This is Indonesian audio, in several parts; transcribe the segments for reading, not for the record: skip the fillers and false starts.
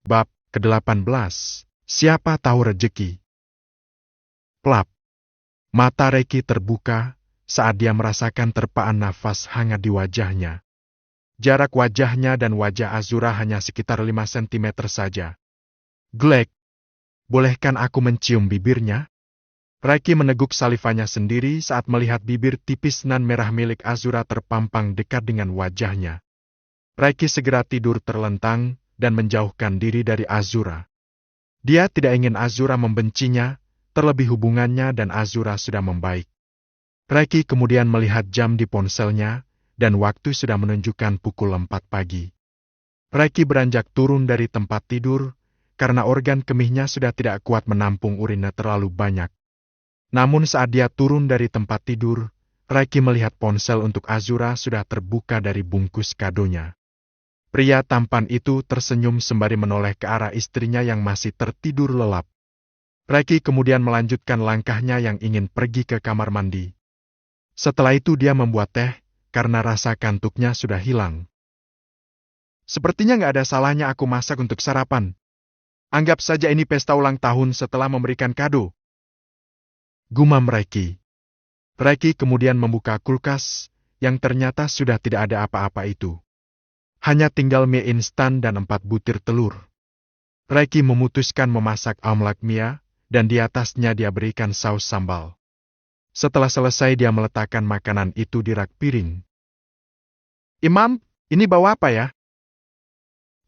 Bab ke-18. Siapa tahu rejeki? Plap. Mata Reiki terbuka saat dia merasakan terpaan nafas hangat di wajahnya. Jarak wajahnya dan wajah Azura hanya sekitar 5 cm saja. Glek, bolehkan aku mencium bibirnya? Reiki meneguk salivanya sendiri saat melihat bibir tipis nan merah milik Azura terpampang dekat dengan wajahnya. Reiki segera tidur terlentang dan menjauhkan diri dari Azura. Dia tidak ingin Azura membencinya, terlebih hubungannya dan Azura sudah membaik. Reiki kemudian melihat jam di ponselnya, dan waktu sudah menunjukkan pukul 4 pagi. Reiki beranjak turun dari tempat tidur, karena organ kemihnya sudah tidak kuat menampung urine terlalu banyak. Namun saat dia turun dari tempat tidur, Reiki melihat ponsel untuk Azura sudah terbuka dari bungkus kadonya. Pria tampan itu tersenyum sembari menoleh ke arah istrinya yang masih tertidur lelap. Reiki kemudian melanjutkan langkahnya yang ingin pergi ke kamar mandi. Setelah itu dia membuat teh, karena rasa kantuknya sudah hilang. Sepertinya nggak ada salahnya aku masak untuk sarapan. Anggap saja ini pesta ulang tahun setelah memberikan kado. Gumam Reiki. Reiki kemudian membuka kulkas, yang ternyata sudah tidak ada apa-apa itu. Hanya tinggal mie instan dan 4 butir telur. Reiki memutuskan memasak omelet mie, dan di atasnya dia berikan saus sambal. Setelah selesai dia meletakkan makanan itu di rak piring. Imam, ini bawa apa ya?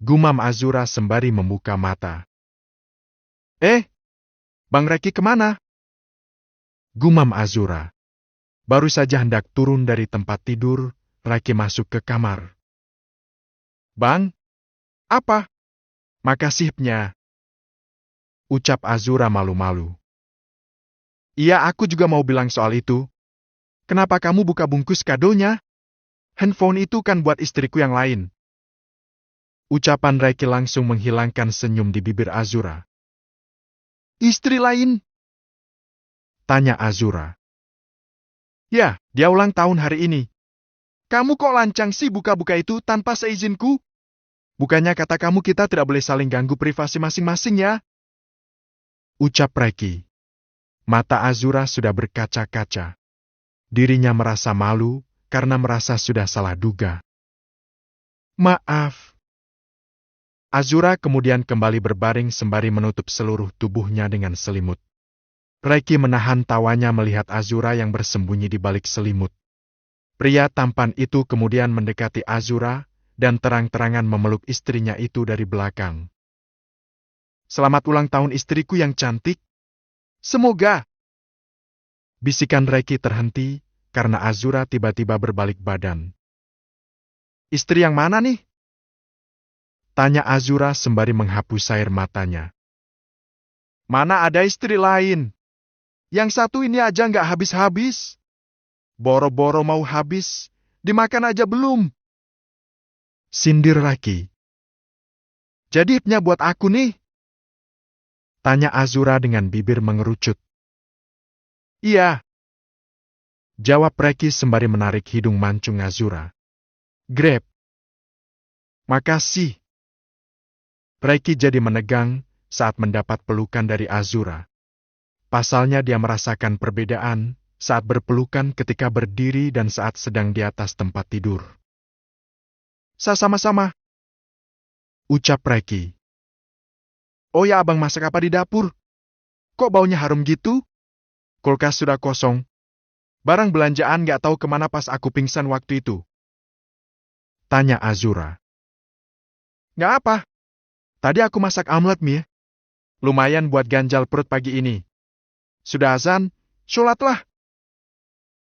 Gumam Azura sembari membuka mata. Bang Reiki kemana? Gumam Azura. Baru saja hendak turun dari tempat tidur, Reiki masuk ke kamar. Bang, apa? Makasihnya. Ucap Azura malu-malu. Iya, aku juga mau bilang soal itu. Kenapa kamu buka bungkus kadonya? Handphone itu kan buat istriku yang lain. Ucapan Reiki langsung menghilangkan senyum di bibir Azura. Istri lain? Tanya Azura. Ya, dia ulang tahun hari ini. Kamu kok lancang sih buka-buka itu tanpa seizinku? Bukannya kata kamu kita tidak boleh saling ganggu privasi masing-masing ya? Ucap Reiki. Mata Azura sudah berkaca-kaca. Dirinya merasa malu karena merasa sudah salah duga. Maaf. Azura kemudian kembali berbaring sembari menutup seluruh tubuhnya dengan selimut. Reiki menahan tawanya melihat Azura yang bersembunyi di balik selimut. Pria tampan itu kemudian mendekati Azura dan terang-terangan memeluk istrinya itu dari belakang. Selamat ulang tahun istriku yang cantik. Semoga. Bisikan Reiki terhenti karena Azura tiba-tiba berbalik badan. Istri yang mana nih? Tanya Azura sembari menghapus air matanya. Mana ada istri lain? Yang satu ini aja nggak habis-habis. Boro-boro mau habis, dimakan aja belum. Sindir Reiki. Jadi ipnya buat aku nih? Tanya Azura dengan bibir mengerucut. Iya. Jawab Reiki sembari menarik hidung mancung Azura. Grab. Makasih. Reiki jadi menegang saat mendapat pelukan dari Azura. Pasalnya dia merasakan perbedaan saat berpelukan ketika berdiri dan saat sedang di atas tempat tidur. Sama-sama. Ucap Reiki. Oh ya, abang masak apa di dapur? Kok baunya harum gitu? Kulkas sudah kosong. Barang belanjaan gak tahu kemana pas aku pingsan waktu itu. Tanya Azura. Gak apa. Tadi aku masak omelet mie. Lumayan buat ganjal perut pagi ini. Sudah azan, sholatlah.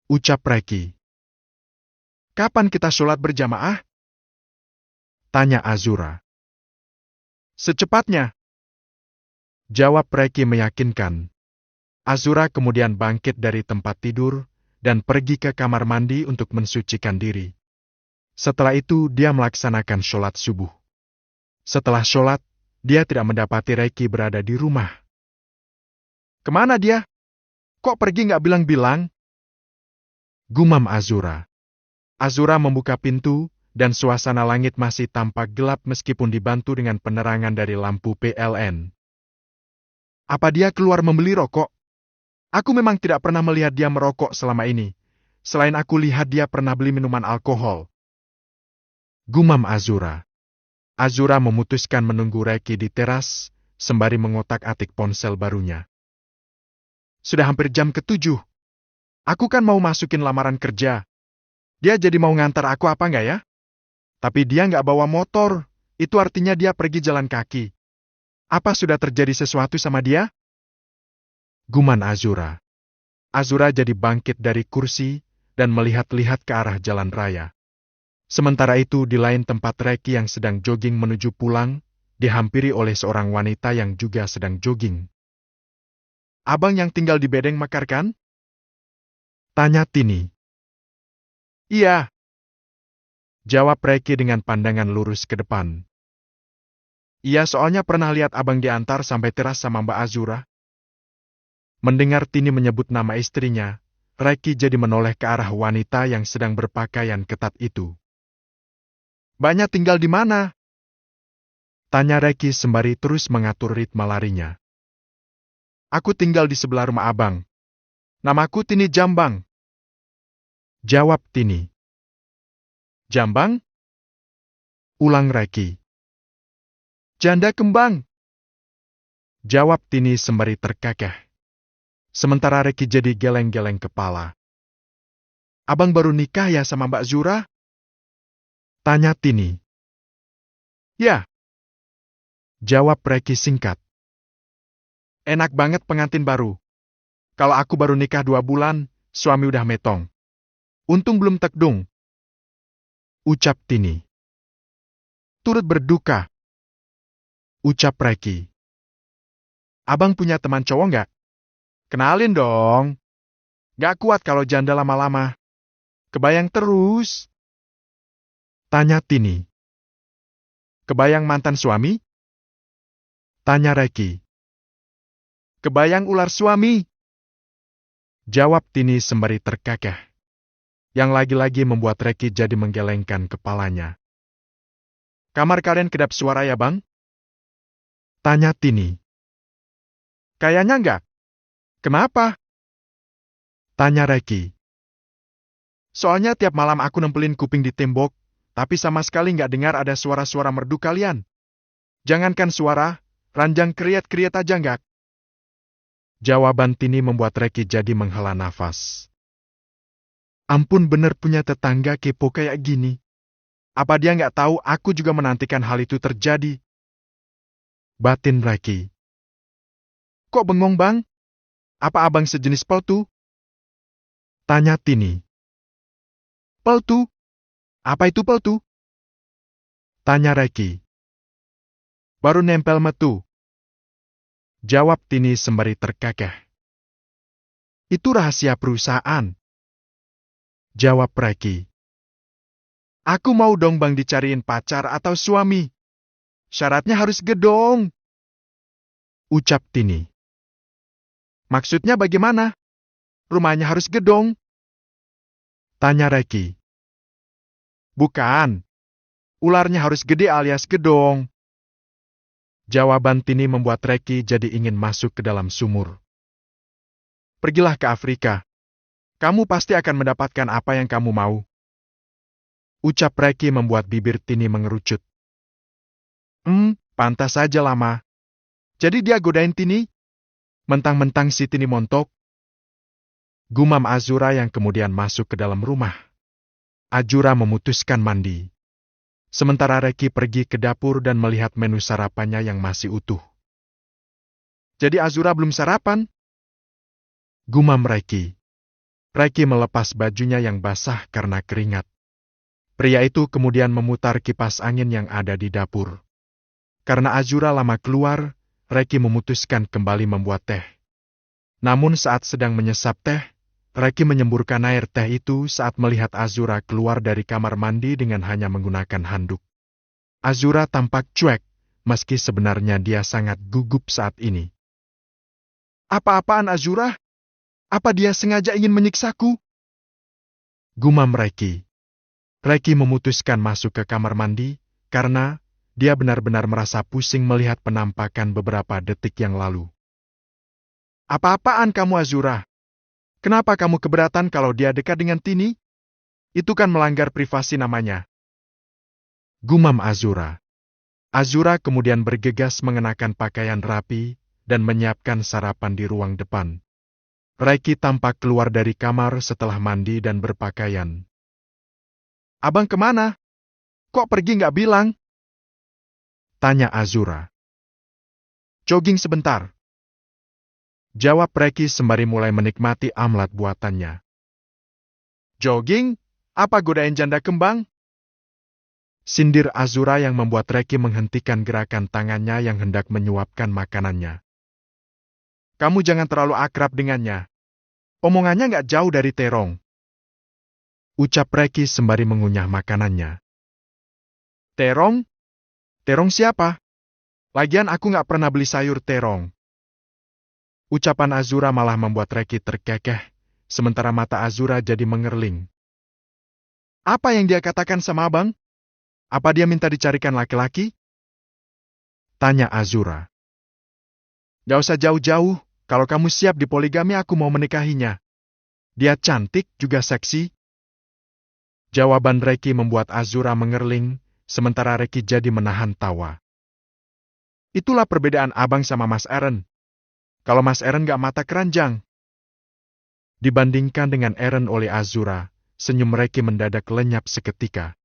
Ucap Reiki. Kapan kita sholat berjamaah? Tanya Azura. Secepatnya. Jawab Reiki meyakinkan. Azura kemudian bangkit dari tempat tidur dan pergi ke kamar mandi untuk mensucikan diri. Setelah itu dia melaksanakan sholat subuh. Setelah sholat, dia tidak mendapati Reiki berada di rumah. Kemana dia? Kok pergi nggak bilang-bilang? Gumam Azura. Azura membuka pintu dan suasana langit masih tampak gelap meskipun dibantu dengan penerangan dari lampu PLN. Apa dia keluar membeli rokok? Aku memang tidak pernah melihat dia merokok selama ini. Selain aku lihat dia pernah beli minuman alkohol. Gumam Azura. Azura memutuskan menunggu Reki di teras, sembari mengotak-atik ponsel barunya. Sudah hampir jam ke-7. Aku kan mau masukin lamaran kerja. Dia jadi mau ngantar aku apa nggak ya? Tapi dia nggak bawa motor. Itu artinya dia pergi jalan kaki. Apa sudah terjadi sesuatu sama dia? Guman Azura. Azura jadi bangkit dari kursi dan melihat-lihat ke arah jalan raya. Sementara itu di lain tempat Reki yang sedang jogging menuju pulang, dihampiri oleh seorang wanita yang juga sedang jogging. Abang yang tinggal di Bedeng Mekar kan? Tanya Tini. Iya. Jawab Reki dengan pandangan lurus ke depan. Iya, soalnya pernah lihat abang diantar sampai teras sama Mbak Azura. Mendengar Tini menyebut nama istrinya, Reki jadi menoleh ke arah wanita yang sedang berpakaian ketat itu. Mbaknya tinggal di mana? Tanya Reki sembari terus mengatur ritme larinya. Aku tinggal di sebelah rumah abang. Namaku Tini Jambang. Jawab Tini. Jambang? Ulang Reki. Janda kembang. Jawab Tini sembari terkekeh. Sementara Reki jadi geleng-geleng kepala. Abang baru nikah ya sama Mbak Zura? Tanya Tini. Ya. Jawab Reki singkat. Enak banget pengantin baru. Kalau aku baru nikah 2 bulan, suami udah metong. Untung belum tekdung. Ucap Tini. Turut berduka. Ucap Reki. Abang punya teman cowok nggak? Kenalin dong. Nggak kuat kalau janda lama-lama. Kebayang terus. Tanya Tini. Kebayang mantan suami? Tanya Reki. Kebayang ular suami? Jawab Tini sembari terkekeh. Yang lagi-lagi membuat Reki jadi menggelengkan kepalanya. Kamar kalian kedap suara ya bang? Tanya Tini. Kayaknya enggak. Kenapa? Tanya Reki. Soalnya tiap malam aku nempelin kuping di tembok, tapi sama sekali nggak dengar ada suara-suara merdu kalian. Jangankan suara, ranjang kriat-kriat aja nggak. Jawaban Tini membuat Reki jadi menghela nafas. Ampun, bener punya tetangga kepo kayak gini. Apa dia nggak tahu aku juga menantikan hal itu terjadi? Batin Reki. Kok bengong bang? Apa abang sejenis peltu? Tanya Tini. Peltu? Apa itu peltu? Tanya Reki. Baru nempel metu. Jawab Tini sembari terkekeh. Itu rahasia perusahaan. Jawab Reki. Aku mau dong bang dicariin pacar atau suami. Syaratnya harus gedong. Ucap Tini. Maksudnya bagaimana? Rumahnya harus gedong. Tanya Reki. Bukan. Ularnya harus gede alias gedong. Jawaban Tini membuat Reki jadi ingin masuk ke dalam sumur. Pergilah ke Afrika. Kamu pasti akan mendapatkan apa yang kamu mau. Ucap Reki membuat bibir Tini mengerucut. Pantas saja lama. Jadi dia godain Tini? Mentang-mentang si Tini montok. Gumam Azura yang kemudian masuk ke dalam rumah. Azura memutuskan mandi. Sementara Reki pergi ke dapur dan melihat menu sarapannya yang masih utuh. Jadi Azura belum sarapan? Gumam Reki. Reki melepas bajunya yang basah karena keringat. Pria itu kemudian memutar kipas angin yang ada di dapur. Karena Azura lama keluar, Reki memutuskan kembali membuat teh. Namun saat sedang menyesap teh, Reki menyemburkan air teh itu saat melihat Azura keluar dari kamar mandi dengan hanya menggunakan handuk. Azura tampak cuek, meski sebenarnya dia sangat gugup saat ini. Apa-apaan Azura? Apa dia sengaja ingin menyiksaku? Gumam Reki. Reki memutuskan masuk ke kamar mandi, karena dia benar-benar merasa pusing melihat penampakan beberapa detik yang lalu. Apa-apaan kamu Azura? Kenapa kamu keberatan kalau dia dekat dengan Tini? Itu kan melanggar privasi namanya. Gumam Azura. Azura kemudian bergegas mengenakan pakaian rapi dan menyiapkan sarapan di ruang depan. Reki tampak keluar dari kamar setelah mandi dan berpakaian. Abang kemana? Kok pergi nggak bilang? Tanya Azura. Jogging sebentar. Jawab Reki sembari mulai menikmati amlat buatannya. Jogging? Apa godain janda kembang? Sindir Azura yang membuat Reki menghentikan gerakan tangannya yang hendak menyuapkan makanannya. Kamu jangan terlalu akrab dengannya. Omongannya nggak jauh dari terong. Ucap Reki sembari mengunyah makanannya. Terong? Terong siapa? Lagian aku nggak pernah beli sayur terong. Ucapan Azura malah membuat Reki terkekeh, sementara mata Azura jadi mengerling. Apa yang dia katakan sama abang? Apa dia minta dicarikan laki-laki? Tanya Azura. Gak usah jauh-jauh, kalau kamu siap dipoligami aku mau menikahinya. Dia cantik juga seksi. Jawaban Reki membuat Azura mengerling, sementara Reki jadi menahan tawa. Itulah perbedaan abang sama Mas Eren. Kalau Mas Eren gak mata keranjang. Dibandingkan dengan Eren oleh Azura, senyum Reki mendadak lenyap seketika.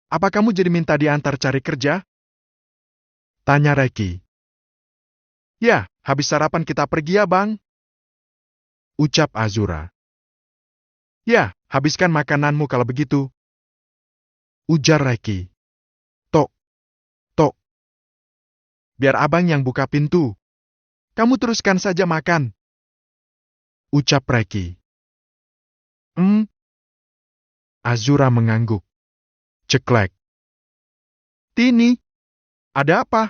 Apa kamu jadi minta diantar cari kerja? Tanya Reki. Ya, habis sarapan kita pergi ya bang. Ucap Azura. Ya, habiskan makananmu kalau begitu. Ujar Reki. Tok, tok. Biar abang yang buka pintu. Kamu teruskan saja makan. Ucap Reki. Azura mengangguk. Ceklek. Tini, ada apa?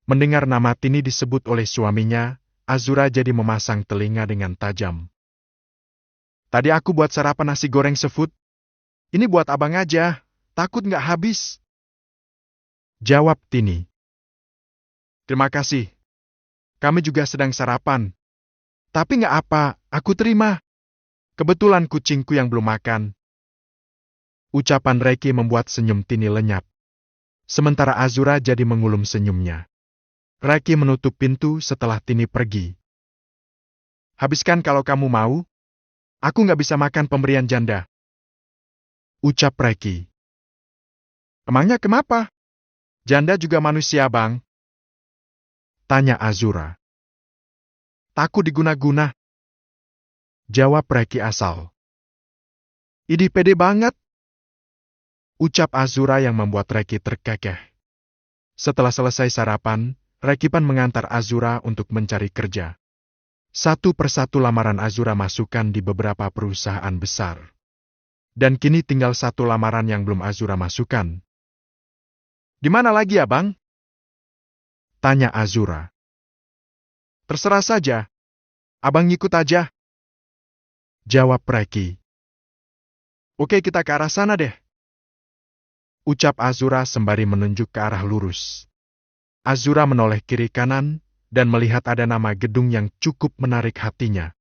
Mendengar nama Tini disebut oleh suaminya, Azura jadi memasang telinga dengan tajam. Tadi aku buat sarapan nasi goreng seafood. Ini buat abang aja, takut nggak habis. Jawab Tini. Terima kasih. Kami juga sedang sarapan. Tapi nggak apa, aku terima. Kebetulan kucingku yang belum makan. Ucapan Reki membuat senyum Tini lenyap. Sementara Azura jadi mengulum senyumnya. Reki menutup pintu setelah Tini pergi. Habiskan kalau kamu mau. Aku nggak bisa makan pemberian janda. Ucap Reki. Emangnya kenapa? Janda juga manusia, bang. Tanya Azura. Takut diguna-guna. Jawab Reki asal. Idih pede banget. Ucap Azura yang membuat Reki terkekeh. Setelah selesai sarapan, Reki pun mengantar Azura untuk mencari kerja. Satu persatu lamaran Azura masukkan di beberapa perusahaan besar. Dan kini tinggal satu lamaran yang belum Azura masukkan. Di mana lagi ya, bang? Tanya Azura. Terserah saja. Abang ngikut aja. Jawab Reki. Oke, kita ke arah sana deh. Ucap Azura sembari menunjuk ke arah lurus. Azura menoleh kiri kanan dan melihat ada nama gedung yang cukup menarik hatinya.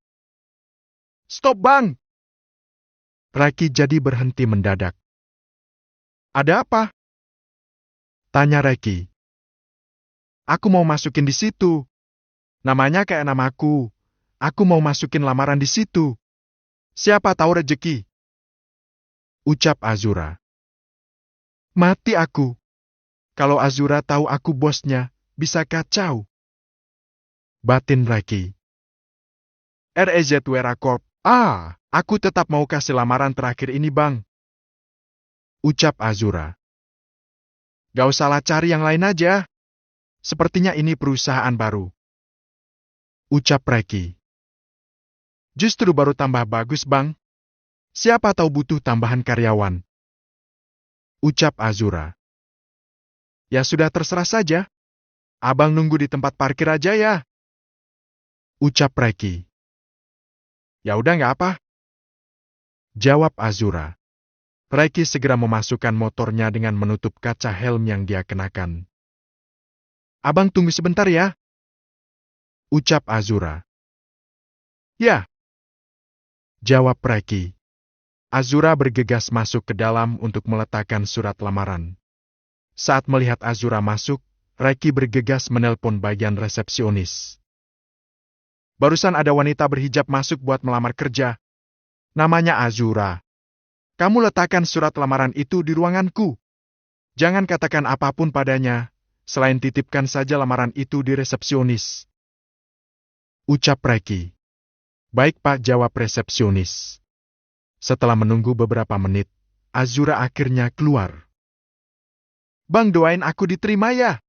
Stop bang! Reki jadi berhenti mendadak. Ada apa? Tanya Reki. Aku mau masukin di situ. Namanya kayak namaku. Aku mau masukin lamaran di situ. Siapa tahu rezeki. Ucap Azura. Mati aku. Kalau Azura tahu aku bosnya, bisa kacau. Batin Reki. REZ Wera Corp. Aku tetap mau kasih lamaran terakhir ini bang. Ucap Azura. Gak usahlah cari yang lain aja. Sepertinya ini perusahaan baru. Ucap Reki. Justru baru tambah bagus bang. Siapa tahu butuh tambahan karyawan. Ucap Azura. Ya sudah terserah saja. Abang nunggu di tempat parkir aja ya. Ucap Reki. Ya udah nggak apa. Jawab Azura. Reiki segera memasukkan motornya dengan menutup kaca helm yang dia kenakan. Abang tunggu sebentar ya, ucap Azura. Ya, jawab Reiki. Azura bergegas masuk ke dalam untuk meletakkan surat lamaran. Saat melihat Azura masuk, Reiki bergegas menelpon bagian resepsionis. Barusan ada wanita berhijab masuk buat melamar kerja. Namanya Azura. Kamu letakkan surat lamaran itu di ruanganku. Jangan katakan apapun padanya, selain titipkan saja lamaran itu di resepsionis. Ucap Reiki. Baik Pak, jawab resepsionis. Setelah menunggu beberapa menit, Azura akhirnya keluar. Bang, doain aku diterima ya.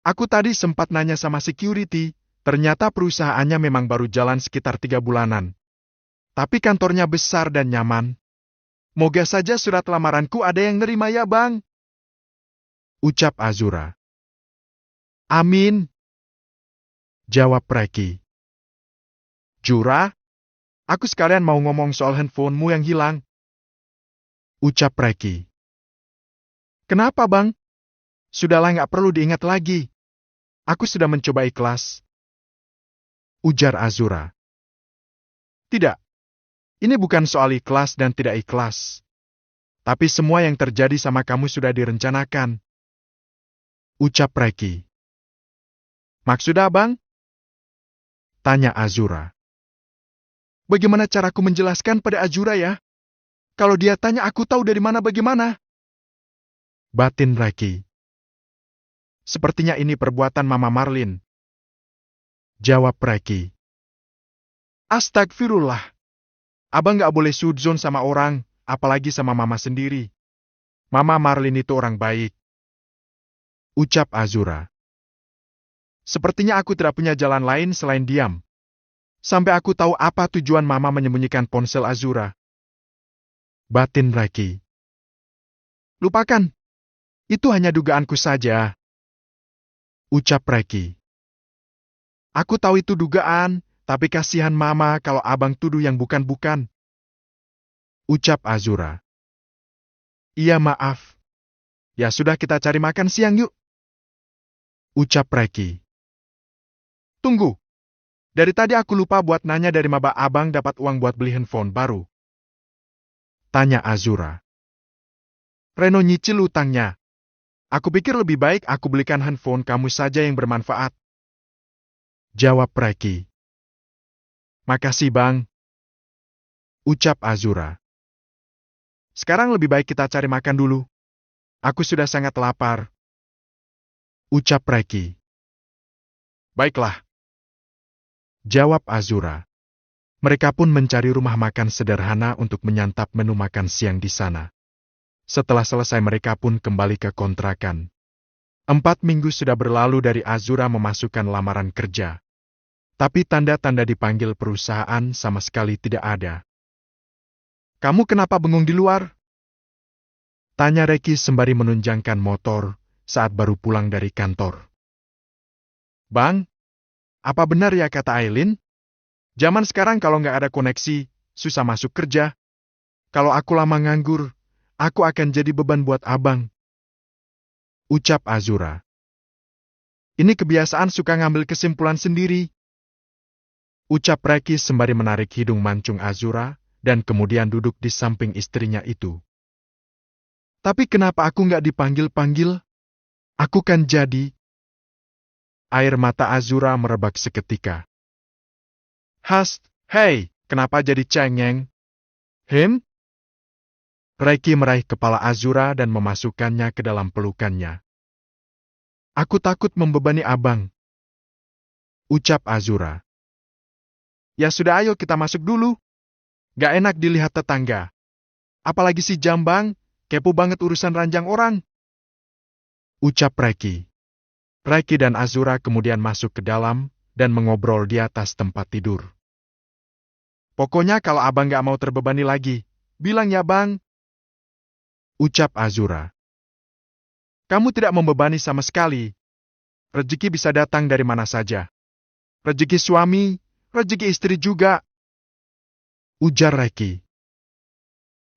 Aku tadi sempat nanya sama security, ternyata perusahaannya memang baru jalan sekitar 3 bulanan. Tapi kantornya besar dan nyaman. Moga saja surat lamaranku ada yang nerima ya bang. Ucap Azura. Amin. Jawab Reiki. Jura, aku sekalian mau ngomong soal handphonemu yang hilang. Ucap Reiki. Kenapa bang? Sudahlah, nggak perlu diingat lagi. Aku sudah mencoba ikhlas. Ujar Azura. Tidak. Ini bukan soal ikhlas dan tidak ikhlas. Tapi semua yang terjadi sama kamu sudah direncanakan. Ucap Reiki. Maksud abang? Tanya Azura. Bagaimana caraku menjelaskan pada Azura ya? Kalau dia tanya aku tahu dari mana bagaimana? Batin Reiki. Sepertinya ini perbuatan Mama Marlin. Jawab Reiki. Astagfirullah. Abang nggak boleh sudzon sama orang, apalagi sama Mama sendiri. Mama Marlin itu orang baik. Ucap Azura. Sepertinya aku tidak punya jalan lain selain diam. Sampai aku tahu apa tujuan Mama menyembunyikan ponsel Azura. Batin Reiki. Lupakan. Itu hanya dugaanku saja. Ucap Reiki. Aku tahu itu dugaan, tapi kasihan Mama kalau abang tuduh yang bukan-bukan. Ucap Azura. Iya maaf. Ya sudah, kita cari makan siang yuk. Ucap Reiki. Tunggu. Dari tadi aku lupa buat nanya dari mana abang dapat uang buat beli handphone baru. Tanya Azura. Reno nyicil utangnya. Aku pikir lebih baik aku belikan handphone kamu saja yang bermanfaat. Jawab Reiki. Makasih bang. Ucap Azura. Sekarang lebih baik kita cari makan dulu. Aku sudah sangat lapar. Ucap Reiki. Baiklah. Jawab Azura. Mereka pun mencari rumah makan sederhana untuk menyantap menu makan siang di sana. Setelah selesai mereka pun kembali ke kontrakan. 4 minggu sudah berlalu dari Azura memasukkan lamaran kerja. Tapi tanda-tanda dipanggil perusahaan sama sekali tidak ada. Kamu kenapa bengong di luar? Tanya Reiki sembari menunjangkan motor saat baru pulang dari kantor. Bang, apa benar ya kata Aileen? Zaman sekarang kalau nggak ada koneksi, susah masuk kerja. Kalau aku lama nganggur, aku akan jadi beban buat abang. Ucap Azura. Ini kebiasaan suka ngambil kesimpulan sendiri. Ucap Reiki sembari menarik hidung mancung Azura dan kemudian duduk di samping istrinya itu. Tapi kenapa aku nggak dipanggil-panggil? Aku kan jadi. Air mata Azura merebak seketika. Has, hei, kenapa jadi cengeng? Reiki meraih kepala Azura dan memasukkannya ke dalam pelukannya. Aku takut membebani abang. Ucap Azura. Ya sudah, ayo kita masuk dulu. Gak enak dilihat tetangga. Apalagi si Jambang, kepo banget urusan ranjang orang. Ucap Reiki. Reiki dan Azura kemudian masuk ke dalam dan mengobrol di atas tempat tidur. Pokoknya kalau abang gak mau terbebani lagi, bilang ya bang. Ucap Azura. Kamu tidak membebani sama sekali. Rezeki bisa datang dari mana saja. Rezeki suami, rezeki istri juga. Ujar Reiki.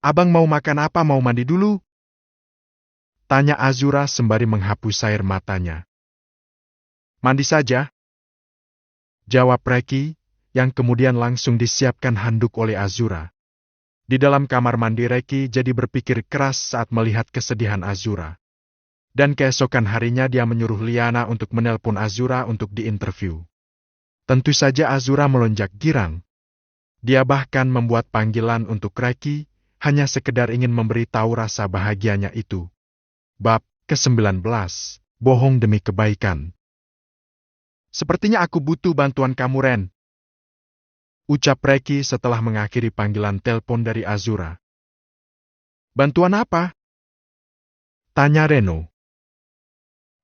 Abang mau makan apa, mau mandi dulu? Tanya Azura sembari menghapus air matanya. Mandi saja, jawab Reki, yang kemudian langsung disiapkan handuk oleh Azura. Di dalam kamar mandi Reki jadi berpikir keras saat melihat kesedihan Azura. Dan keesokan harinya dia menyuruh Liana untuk menelpon Azura untuk diinterview. Tentu saja Azura melonjak girang. Dia bahkan membuat panggilan untuk Reki, hanya sekedar ingin memberitahu rasa bahagianya itu. Bab ke-19, Bohong Demi Kebaikan. Sepertinya aku butuh bantuan kamu, Ren, ucap Reki setelah mengakhiri panggilan telepon dari Azura. Bantuan apa? Tanya Reno.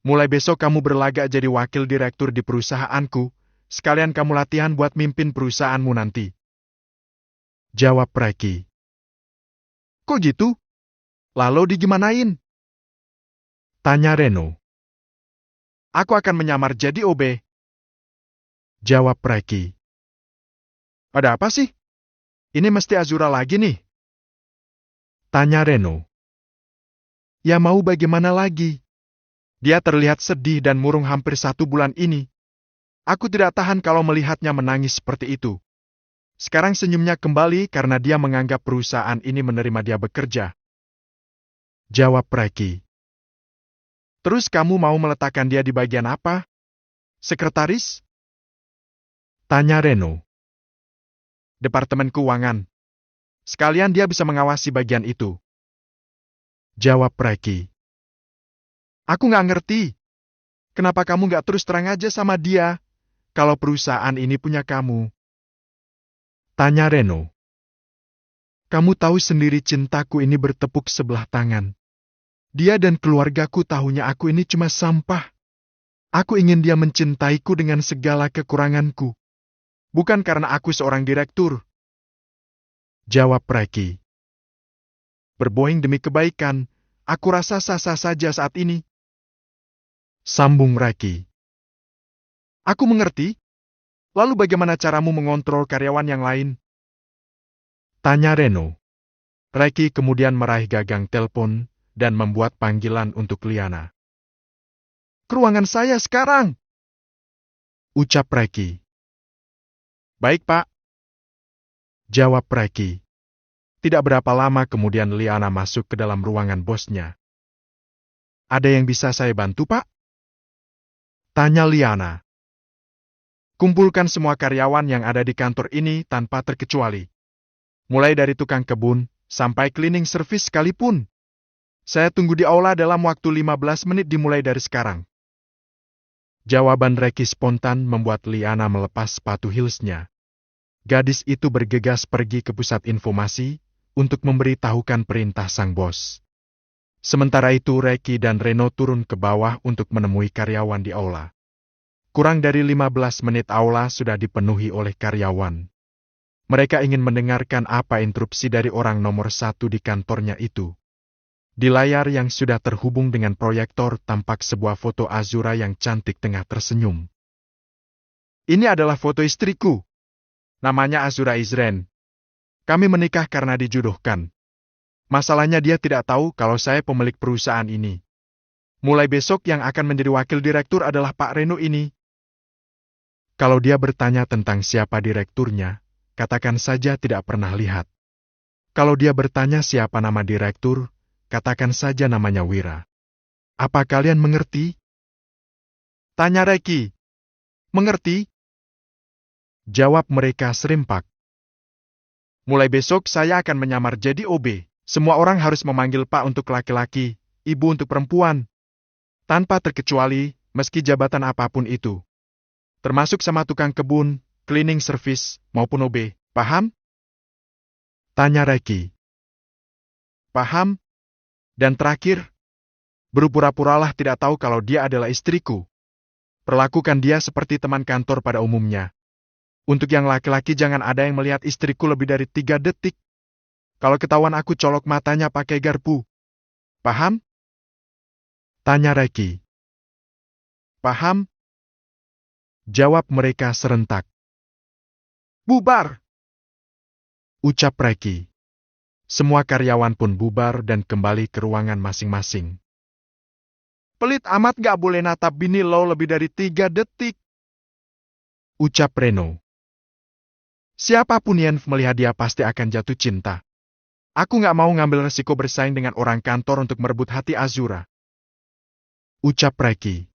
Mulai besok kamu berlagak jadi wakil direktur di perusahaanku, sekalian kamu latihan buat mimpin perusahaanmu nanti. Jawab Reki. Kok gitu? Lalu digimanain? Tanya Reno. Aku akan menyamar jadi OB. Jawab Reki. Ada apa sih? Ini mesti Azura lagi nih. Tanya Reno. Ya mau bagaimana lagi? Dia terlihat sedih dan murung hampir 1 bulan ini. Aku tidak tahan kalau melihatnya menangis seperti itu. Sekarang senyumnya kembali karena dia menganggap perusahaan ini menerima dia bekerja. Jawab Reki. Terus kamu mau meletakkan dia di bagian apa? Sekretaris? Tanya Reno. Departemen Keuangan. Sekalian dia bisa mengawasi bagian itu. Jawab Reki. Aku nggak ngerti. Kenapa kamu nggak terus terang aja sama dia, kalau perusahaan ini punya kamu? Tanya Reno. Kamu tahu sendiri cintaku ini bertepuk sebelah tangan. Dia dan keluargaku tahunya aku ini cuma sampah. Aku ingin dia mencintaiku dengan segala kekuranganku. Bukan karena aku seorang direktur. Jawab Reki. Berbohong demi kebaikan, aku rasa sah-sah saja saat ini. Sambung Reki. Aku mengerti. Lalu bagaimana caramu mengontrol karyawan yang lain? Tanya Reno. Reki kemudian meraih gagang telepon dan membuat panggilan untuk Liana. Ke ruangan saya sekarang, ucap Reki. Baik, Pak. Jawab Reki. Tidak berapa lama kemudian Liana masuk ke dalam ruangan bosnya. Ada yang bisa saya bantu, Pak? Tanya Liana. Kumpulkan semua karyawan yang ada di kantor ini tanpa terkecuali. Mulai dari tukang kebun, sampai cleaning service sekalipun. Saya tunggu di aula dalam waktu 15 menit dimulai dari sekarang. Jawaban Reki spontan membuat Liana melepas sepatu heelsnya. Gadis itu bergegas pergi ke pusat informasi untuk memberitahukan perintah sang bos. Sementara itu Reki dan Reno turun ke bawah untuk menemui karyawan di aula. Kurang dari 15 menit aula sudah dipenuhi oleh karyawan. Mereka ingin mendengarkan apa interupsi dari orang nomor 1 di kantornya itu. Di layar yang sudah terhubung dengan proyektor tampak sebuah foto Azura yang cantik tengah tersenyum. Ini adalah foto istriku. Namanya Azura Izren. Kami menikah karena dijodohkan. Masalahnya dia tidak tahu kalau saya pemilik perusahaan ini. Mulai besok yang akan menjadi wakil direktur adalah Pak Reno ini. Kalau dia bertanya tentang siapa direkturnya, katakan saja tidak pernah lihat. Kalau dia bertanya siapa nama direktur, katakan saja namanya Wira. Apa kalian mengerti? Tanya Reki. Mengerti? Jawab mereka serempak. Mulai besok saya akan menyamar jadi OB. Semua orang harus memanggil Pak untuk laki-laki, Ibu untuk perempuan. Tanpa terkecuali, meski jabatan apapun itu. Termasuk sama tukang kebun, cleaning service, maupun OB. Paham? Tanya Reki. Paham? Dan terakhir, berpura-puralah tidak tahu kalau dia adalah istriku. Perlakukan dia seperti teman kantor pada umumnya. Untuk yang laki-laki jangan ada yang melihat istriku lebih dari 3 detik. Kalau ketahuan aku colok matanya pakai garpu. Paham? Tanya Reki. Paham? Jawab mereka serentak. Bubar! Ucap Reki. Semua karyawan pun bubar dan kembali ke ruangan masing-masing. Pelit amat gak boleh natap bini lo lebih dari 3 detik. Ucap Reno. Siapapun yang melihat dia pasti akan jatuh cinta. Aku gak mau ngambil resiko bersaing dengan orang kantor untuk merebut hati Azura. Ucap Reki.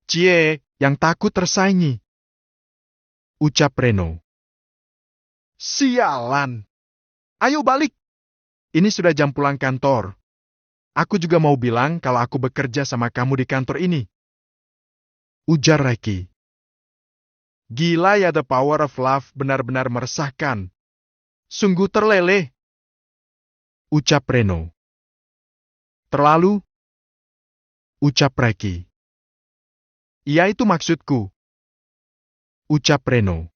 Cie, Yang takut tersaingi. Ucap Reno. sialan. Ayo balik. Ini sudah jam pulang kantor. Aku juga mau bilang kalau aku bekerja sama kamu di kantor ini. Ujar Reki. Gila ya, The Power of Love benar-benar meresahkan. Sungguh terleleh. Ucap Reno. Terlalu. Ucap Reki. Iya itu maksudku. Ucap Reno.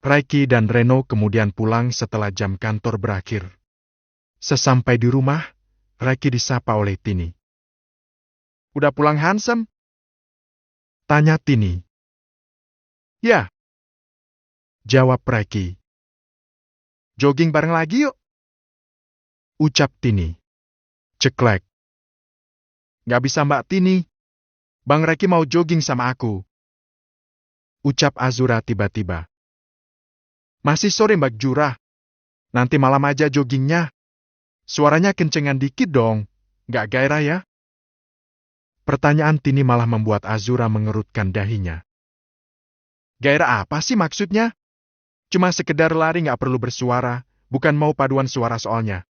Reki dan Reno kemudian pulang setelah jam kantor berakhir. Sesampai di rumah, Reki disapa oleh Tini. Udah pulang handsome? Tanya Tini. Ya. Jawab Reki. Jogging bareng lagi yuk. Ucap Tini. Ceklek. Gak bisa Mbak Tini. Bang Reki mau jogging sama aku. Ucap Azura tiba-tiba. Masih sore Mbak Jura. Nanti malam aja joggingnya. Suaranya kencengan dikit dong. Gak gairah ya? Pertanyaan Tini malah membuat Azura mengerutkan dahinya. Gairah apa sih maksudnya? Cuma sekedar lari gak perlu bersuara, bukan mau paduan suara soalnya.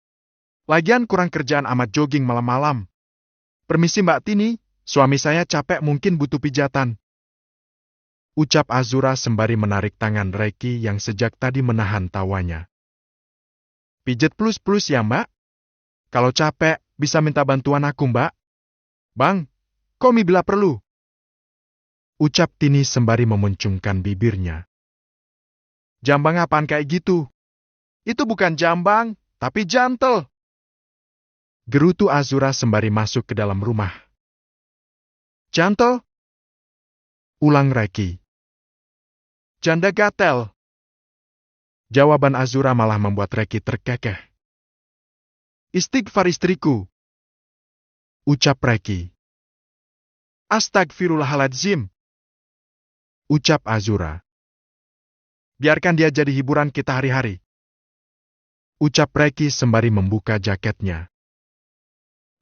Lagian kurang kerjaan amat jogging malam-malam. Permisi Mbak Tini, suami saya capek mungkin butuh pijatan. Ucap Azura sembari menarik tangan Reki yang sejak tadi menahan tawanya. Pijet plus-plus ya Mbak? Kalau capek, bisa minta bantuan aku Mbak. Bang, komi bila perlu. Ucap Tini sembari memuncungkan bibirnya. Jambang apaan kayak gitu? Itu bukan jambang, tapi jantel. Gerutu Azura sembari masuk ke dalam rumah. Jantel? Ulang Reki. Janda gatel. Jawaban Azura malah membuat Reki terkekeh. Istighfar istriku. Ucap Reki. Astagfirullahaladzim. Ucap Azura. Biarkan dia jadi hiburan kita hari-hari. Ucap Reki sembari membuka jaketnya.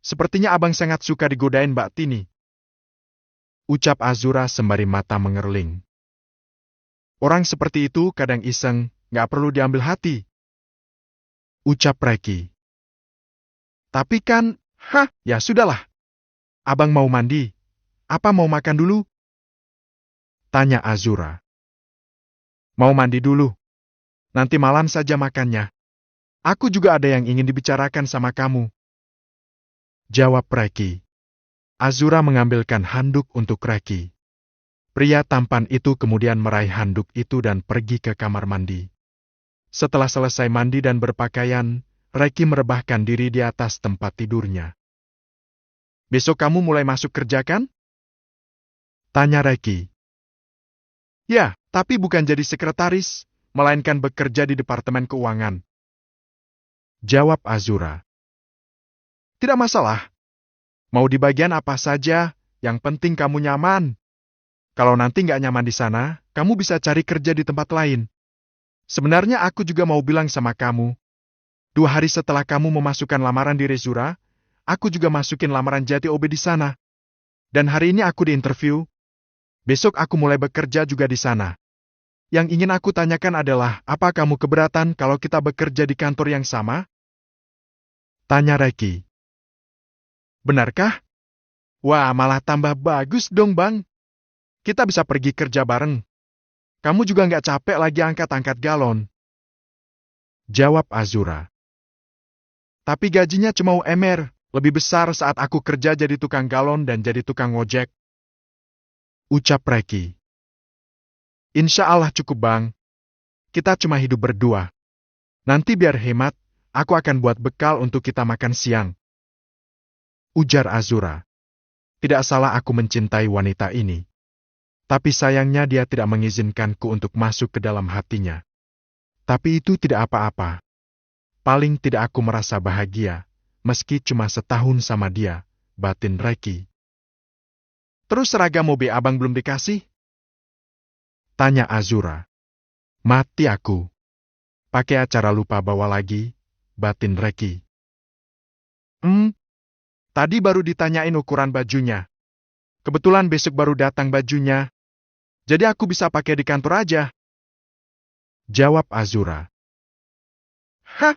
Sepertinya abang sangat suka digodain Mbak Tini. Ucap Azura sembari mata mengerling. Orang seperti itu kadang iseng, gak perlu diambil hati. Ucap Reki. Tapi kan, ya sudahlah. Abang mau mandi. Apa mau makan dulu? Tanya Azura. Mau mandi dulu. Nanti malam saja makannya. Aku juga ada yang ingin dibicarakan sama kamu. Jawab Reki. Azura mengambilkan handuk untuk Reki. Pria tampan itu kemudian meraih handuk itu dan pergi ke kamar mandi. Setelah selesai mandi dan berpakaian, Reki merebahkan diri di atas tempat tidurnya. Besok kamu mulai masuk kerja kan? Tanya Reki. Ya, tapi bukan jadi sekretaris, melainkan bekerja di Departemen Keuangan. Jawab Azura. Tidak masalah. Mau di bagian apa saja, yang penting kamu nyaman. Kalau nanti nggak nyaman di sana, kamu bisa cari kerja di tempat lain. Sebenarnya aku juga mau bilang sama kamu. 2 hari setelah kamu memasukkan lamaran di Rezura, aku juga masukin lamaran Jati OB di sana. Dan hari ini aku diinterview. Besok aku mulai bekerja juga di sana. Yang ingin aku tanyakan adalah, apa kamu keberatan kalau kita bekerja di kantor yang sama? Tanya Reki. Benarkah? Wah, malah tambah bagus dong, Bang. Kita bisa pergi kerja bareng. Kamu juga nggak capek lagi angkat-angkat galon. Jawab Azura. Tapi gajinya cuma UMR, lebih besar saat aku kerja jadi tukang galon dan jadi tukang ojek. Ucap Reki. Insya Allah cukup Bang. Kita cuma hidup berdua. Nanti biar hemat, aku akan buat bekal untuk kita makan siang. Ujar Azura. Tidak salah aku mencintai wanita ini. Tapi sayangnya dia tidak mengizinkanku untuk masuk ke dalam hatinya. Tapi itu tidak apa-apa. Paling tidak aku merasa bahagia, meski cuma setahun sama dia, batin Reki. Terus seragam OB abang belum dikasih? Tanya Azura. Mati aku. Pakai acara lupa bawa lagi, batin Reki. Tadi baru ditanyain ukuran bajunya. Kebetulan besok baru datang bajunya. Jadi aku bisa pakai di kantor aja. Jawab Azura. Hah?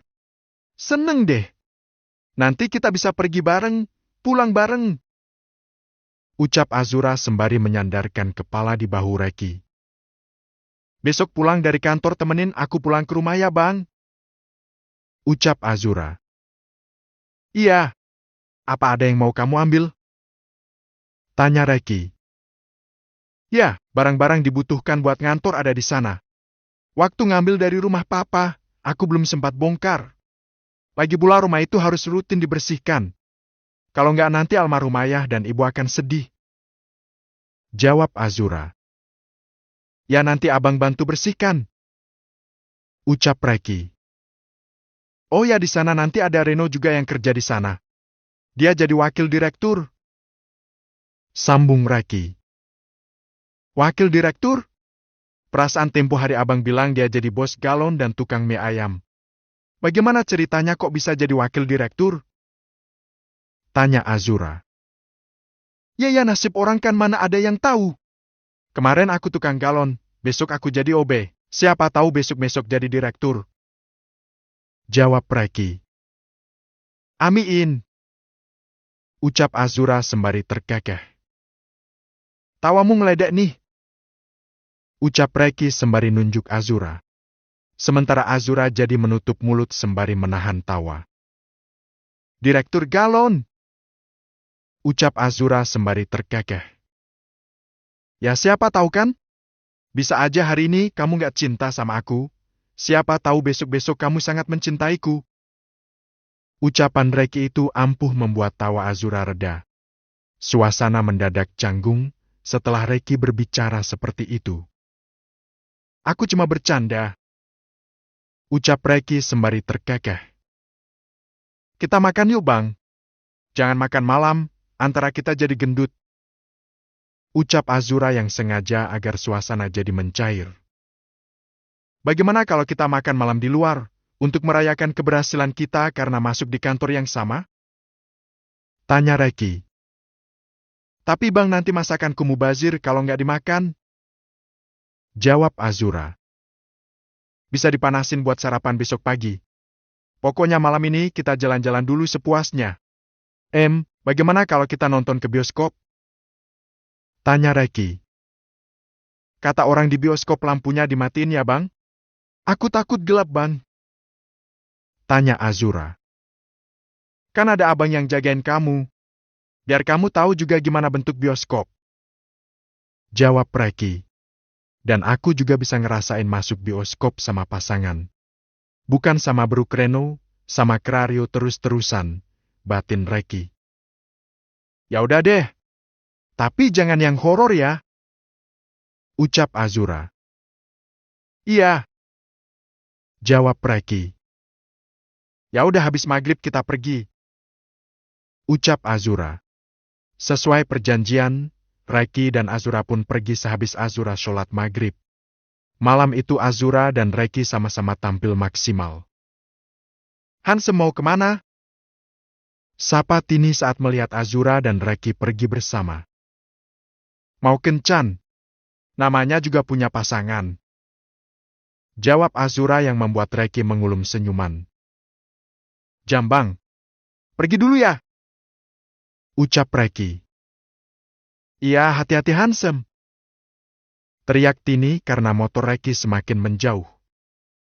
Seneng deh. Nanti kita bisa pergi bareng, pulang bareng. Ucap Azura sembari menyandarkan kepala di bahu Reki. Besok pulang dari kantor temenin aku pulang ke rumah ya, Bang. Ucap Azura. Iya. Apa ada yang mau kamu ambil? Tanya Reki. Ya, barang-barang dibutuhkan buat ngantor ada di sana. Waktu ngambil dari rumah papa, aku belum sempat bongkar. Lagi pula rumah itu harus rutin dibersihkan. Kalau nggak nanti almarhum ayah dan ibu akan sedih. Jawab Azura. Ya nanti abang bantu bersihkan. Ucap Reki. Oh ya di sana nanti ada Reno juga yang kerja di sana. Dia jadi wakil direktur. Sambung Reki. Wakil direktur? Perasaan tempo hari abang bilang dia jadi bos galon dan tukang mie ayam. Bagaimana ceritanya kok bisa jadi wakil direktur? Tanya Azura. Ya nasib orang kan mana ada yang tahu. Kemarin aku tukang galon, besok aku jadi OB. Siapa tahu besok-besok jadi direktur. Jawab Reki. Amin. Ucap Azura sembari terkekeh. Tawamu ngeledek nih. Ucap Reki sembari nunjuk Azura. Sementara Azura jadi menutup mulut sembari menahan tawa. Direktur galon. Ucap Azura sembari terkekeh. Ya siapa tahu kan? Bisa aja hari ini kamu nggak cinta sama aku. Siapa tahu besok-besok kamu sangat mencintaiku. Ucapan Reki itu ampuh membuat tawa Azura reda. Suasana mendadak canggung setelah Reki berbicara seperti itu. Aku cuma bercanda. Ucap Reki sembari terkekeh. Kita makan yuk bang. Jangan makan malam, antara kita jadi gendut. Ucap Azura yang sengaja agar suasana jadi mencair. Bagaimana kalau kita makan malam di luar, untuk merayakan keberhasilan kita karena masuk di kantor yang sama? Tanya Reki. Tapi bang nanti masakanku mubazir kalau nggak dimakan. Jawab Azura. Bisa dipanasin buat sarapan besok pagi. Pokoknya malam ini kita jalan-jalan dulu sepuasnya. Bagaimana kalau kita nonton ke bioskop? Tanya Reki. Kata orang di bioskop lampunya dimatiin ya bang? Aku takut gelap bang. Tanya Azura. Kan ada abang yang jagain kamu. Biar kamu tahu juga gimana bentuk bioskop. Jawab Reki. Dan aku juga bisa ngerasain masuk bioskop sama pasangan. Bukan sama Bruk Reno, sama Krario terus-terusan, batin Reki. Ya udah deh. Tapi jangan yang horor ya. Ucap Azura. Iya. Jawab Reki. Ya udah habis maghrib kita pergi. Ucap Azura. Sesuai perjanjian, Reki dan Azura pun pergi sehabis Azura sholat maghrib. Malam itu Azura dan Reki sama-sama tampil maksimal. Hansem mau kemana? Sapa Tini saat melihat Azura dan Reki pergi bersama. Mau kencan. Namanya juga punya pasangan. Jawab Azura yang membuat Reki mengulum senyuman. Jambang. Pergi dulu ya. Ucap Reki. Iya, hati-hati Hansem. Teriak Tini karena motor Reki semakin menjauh.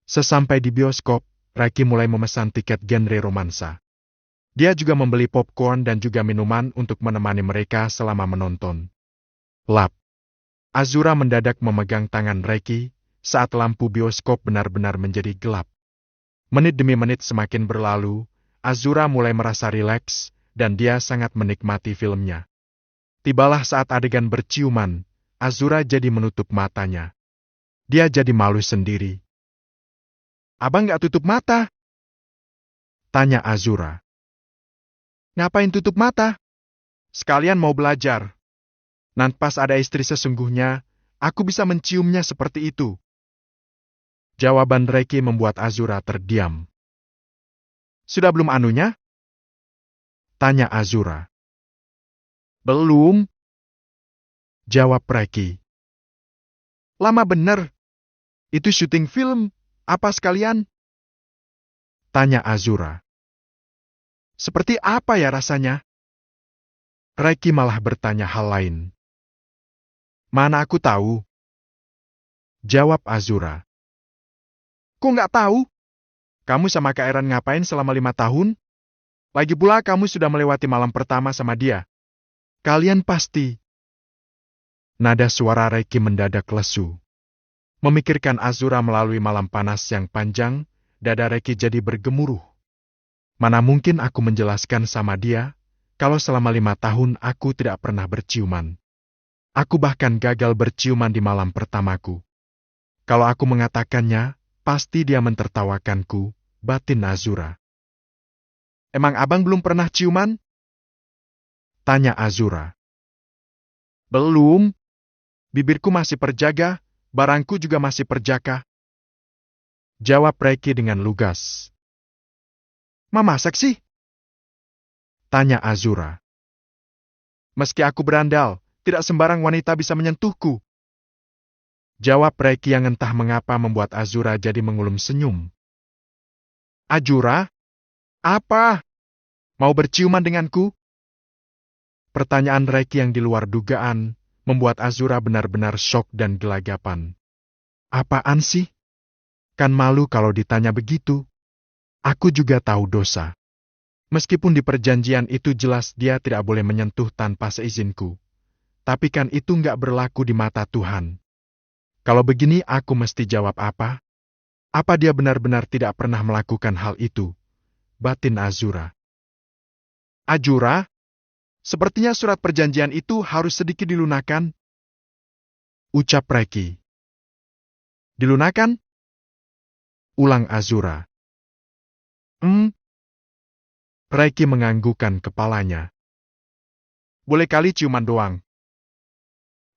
Sesampai di bioskop, Reki mulai memesan tiket genre romansa. Dia juga membeli popcorn dan juga minuman untuk menemani mereka selama menonton. Lap. Azura mendadak memegang tangan Reki saat lampu bioskop benar-benar menjadi gelap. Menit demi menit semakin berlalu, Azura mulai merasa rileks dan dia sangat menikmati filmnya. Tibalah saat adegan berciuman, Azura jadi menutup matanya. Dia jadi malu sendiri. Abang nggak tutup mata? Tanya Azura. Ngapain tutup mata? Sekalian mau belajar. Nanti pas ada istri sesungguhnya, aku bisa menciumnya seperti itu. Jawaban Reiki membuat Azura terdiam. Sudah belum anunya? Tanya Azura. Belum. Jawab Reiki. Lama bener. Itu syuting film, apa sekalian? Tanya Azura. Seperti apa ya rasanya? Reiki malah bertanya hal lain. Mana aku tahu. Jawab Azura. Kok nggak tahu? Kamu sama Kak Eran ngapain selama 5 tahun? Lagi pula kamu sudah melewati malam pertama sama dia. Kalian pasti. Nada suara Reiki mendadak lesu. Memikirkan Azura melalui malam panas yang panjang, dada Reiki jadi bergemuruh. Mana mungkin aku menjelaskan sama dia, kalau selama 5 tahun aku tidak pernah berciuman. Aku bahkan gagal berciuman di malam pertamaku. Kalau aku mengatakannya, pasti dia mentertawakanku, batin Azura. Emang abang belum pernah ciuman? Tanya Azura. Belum. Bibirku masih perjaga, barangku juga masih perjaka. Jawab Reiki dengan lugas. Masak sih? Tanya Azura. Meski aku berandal, tidak sembarang wanita bisa menyentuhku. Jawab Reiki yang entah mengapa membuat Azura jadi mengulum senyum. Azura? Apa? Mau berciuman denganku? Pertanyaan Reiki yang di luar dugaan, membuat Azura benar-benar syok dan gelagapan. Apaan sih? Kan malu kalau ditanya begitu. Aku juga tahu dosa. Meskipun di perjanjian itu jelas dia tidak boleh menyentuh tanpa seizinku. Tapi kan itu nggak berlaku di mata Tuhan. Kalau begini aku mesti jawab apa? Apa dia benar-benar tidak pernah melakukan hal itu? Batin Azura. Azura? Sepertinya surat perjanjian itu harus sedikit dilunakkan. Ucap Reiki. Dilunakkan? Ulang Azura. Reiki menganggukkan kepalanya. Boleh kali ciuman doang.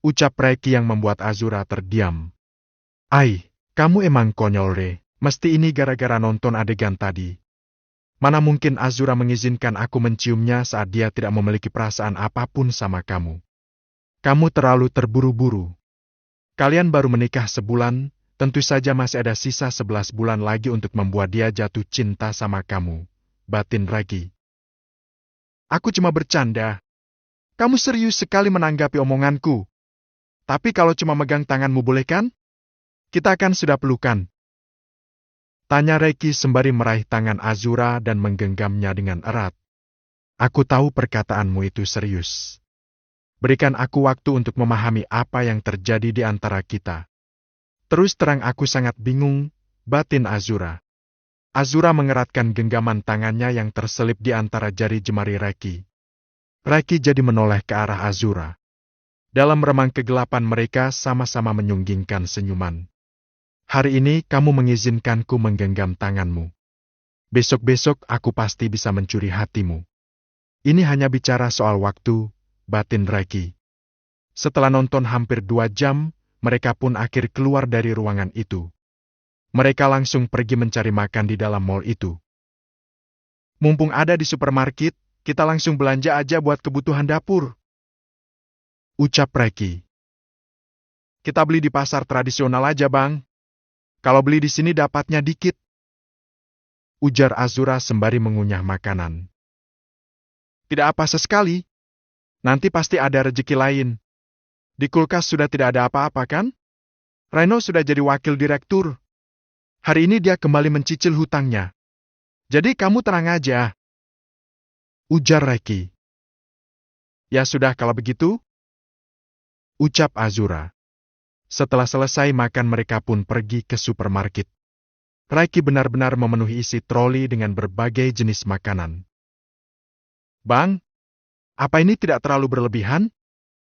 Ucap Reiki yang membuat Azura terdiam. Ai, kamu emang konyol deh. Mesti ini gara-gara nonton adegan tadi. Mana mungkin Azura mengizinkan aku menciumnya saat dia tidak memiliki perasaan apapun sama kamu. Kamu terlalu terburu-buru. Kalian baru menikah sebulan, tentu saja masih ada sisa 11 bulan lagi untuk membuat dia jatuh cinta sama kamu. Batin Reiki. Aku cuma bercanda. Kamu serius sekali menanggapi omonganku. Tapi kalau cuma megang tanganmu boleh kan? Kita kan sudah pelukan. Tanya Reiki sembari meraih tangan Azura dan menggenggamnya dengan erat. Aku tahu perkataanmu itu serius. Berikan aku waktu untuk memahami apa yang terjadi di antara kita. Terus terang aku sangat bingung, batin Azura. Azura mengeratkan genggaman tangannya yang terselip di antara jari jemari Reiki. Reiki jadi menoleh ke arah Azura. Dalam remang kegelapan mereka sama-sama menyunggingkan senyuman. Hari ini kamu mengizinkanku menggenggam tanganmu. Besok-besok aku pasti bisa mencuri hatimu. Ini hanya bicara soal waktu, batin Reiki. Setelah nonton hampir 2 jam, mereka pun akhir keluar dari ruangan itu. Mereka langsung pergi mencari makan di dalam mall itu. Mumpung ada di supermarket, kita langsung belanja aja buat kebutuhan dapur. Ucap Reiki. Kita beli di pasar tradisional aja, Bang. Kalau beli di sini dapatnya dikit. Ujar Azura sembari mengunyah makanan. Tidak apa sesekali. Nanti pasti ada rezeki lain. Di kulkas sudah tidak ada apa-apa kan? Reno sudah jadi wakil direktur. Hari ini dia kembali mencicil hutangnya. Jadi kamu tenang aja. Ujar Reiki. Ya sudah kalau begitu. Ucap Azura. Setelah selesai makan mereka pun pergi ke supermarket. Reiki benar-benar memenuhi isi troli dengan berbagai jenis makanan. Bang, apa ini tidak terlalu berlebihan?